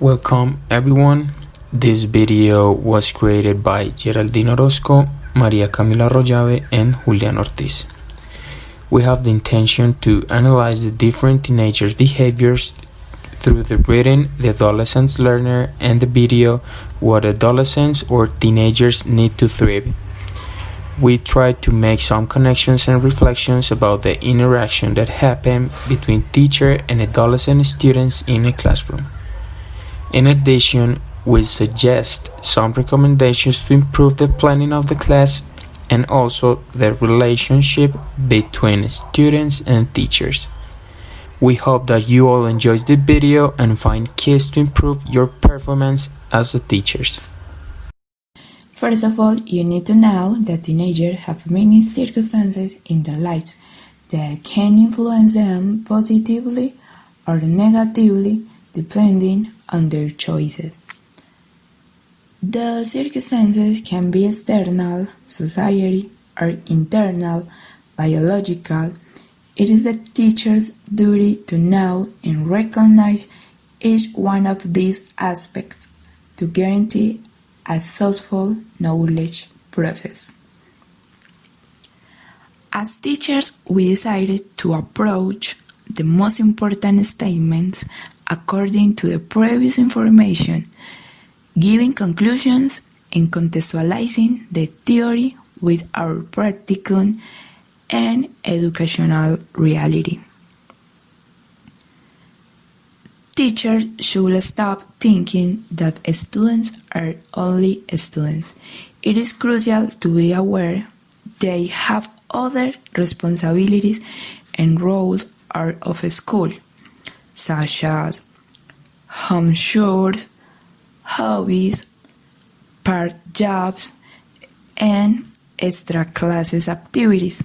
Welcome everyone. This video was created by Geraldine Orozco, Maria Camila Rollave, and Julian Ortiz. We have the intention to analyze the different teenagers' behaviors through the reading, the adolescent learner, and the video, what adolescents or teenagers need to thrive. We try to make some connections and reflections about the interaction that happen between teacher and adolescent students in a classroom. In addition, we suggest some recommendations to improve the planning of the class and also the relationship between students and teachers. We hope that you all enjoy the video and find keys to improve your performance as a teachers. First of all, you need to know that teenagers have many circumstances in their lives that can influence them positively or negatively depending on their choices. The circumstances can be external, society, or internal, biological. It is the teacher's duty to know and recognize each one of these aspects to guarantee a successful knowledge process. As teachers, we decided to approach the most important statements according to the previous information, giving conclusions and contextualizing the theory with our practicum and educational reality. Teachers should stop thinking that students are only students. It is crucial to be aware they have other responsibilities and roles out of school, such as home chores, hobbies, part jobs, and extra classes activities.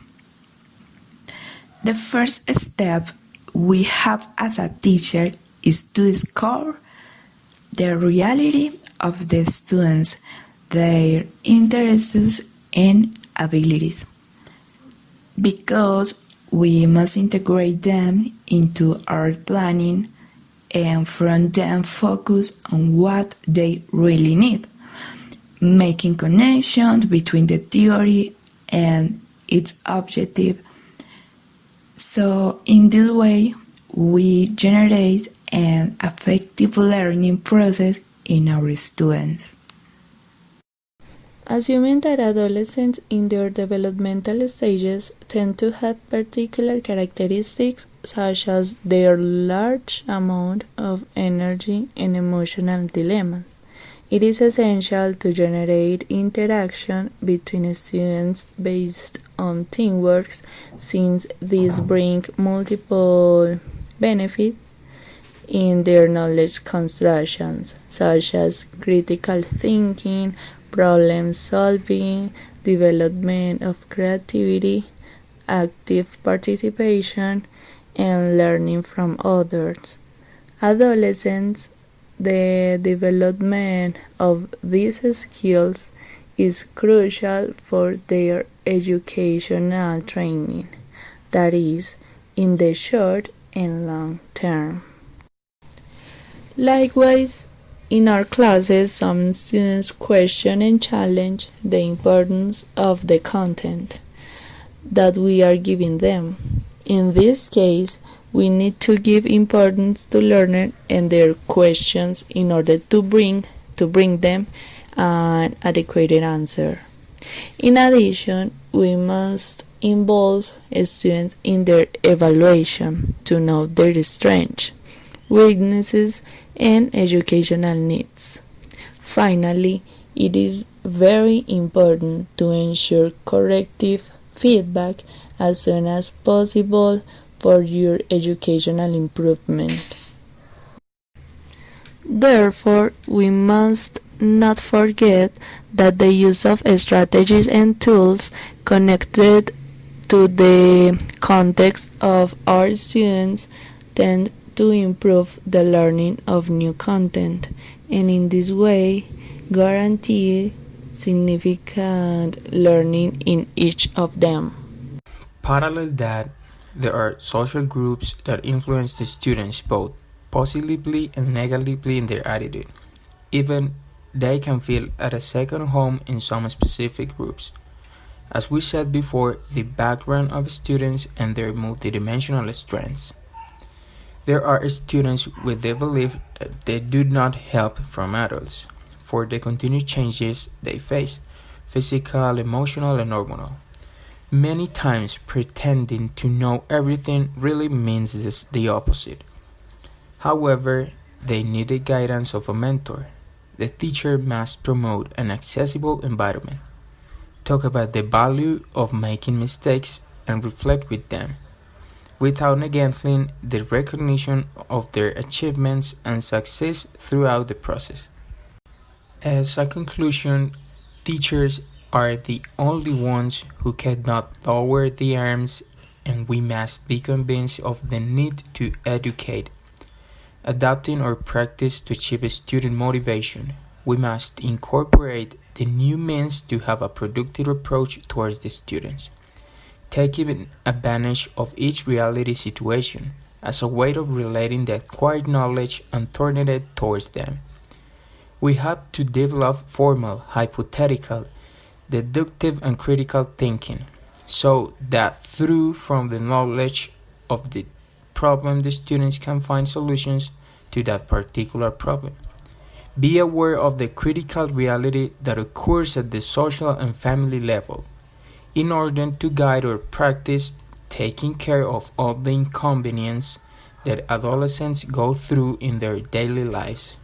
The first step we have as a teacher is to discover the reality of the students, their interests and abilities, because we must integrate them into our planning and from them focus on what they really need, making connections between the theory and its objective. So in this way, we generate an effective learning process in our students. Assuming that adolescents in their developmental stages tend to have particular characteristics such as their large amount of energy and emotional dilemmas, it is essential to generate interaction between students based on teamwork, since these bring multiple benefits in their knowledge constructions, such as critical thinking, problem solving, development of creativity, active participation, and learning from others. Adolescents, the development of these skills is crucial for their educational training, that is, in the short and long term. Likewise, in our classes, some students question and challenge the importance of the content that we are giving them. In this case, we need to give importance to learners and their questions in order to bring them an adequate answer. In addition, we must involve students in their evaluation to know their strengths, weaknesses, and educational needs. Finally, it is very important to ensure corrective feedback as soon as possible for your educational improvement. Therefore, we must not forget that the use of strategies and tools connected to the context of our students tend to improve the learning of new content, and in this way guarantee significant learning in each of them. Parallel that, there are social groups that influence the students both positively and negatively in their attitude. Even they can feel at a second home in some specific groups. As we said before, the background of students and their multidimensional strengths. There are students with the belief that they do not help from adults for the continued changes they face, physical, emotional, and hormonal. Many times pretending to know everything really means the opposite. However, they need the guidance of a mentor. The teacher must promote an accessible environment, talk about the value of making mistakes, and reflect with them, without neglecting the recognition of their achievements and success throughout the process. As a conclusion, teachers are the only ones who cannot lower the arms, and we must be convinced of the need to educate. Adapting our practice to achieve student motivation, we must incorporate the new means to have a productive approach towards the students, taking advantage of each reality situation as a way of relating the acquired knowledge and turning it towards them. We have to develop formal, hypothetical, deductive, and critical thinking so that through from the knowledge of the problem the students can find solutions to that particular problem. Be aware of the critical reality that occurs at the social and family level in order to guide our practice, taking care of all the inconvenience that adolescents go through in their daily lives.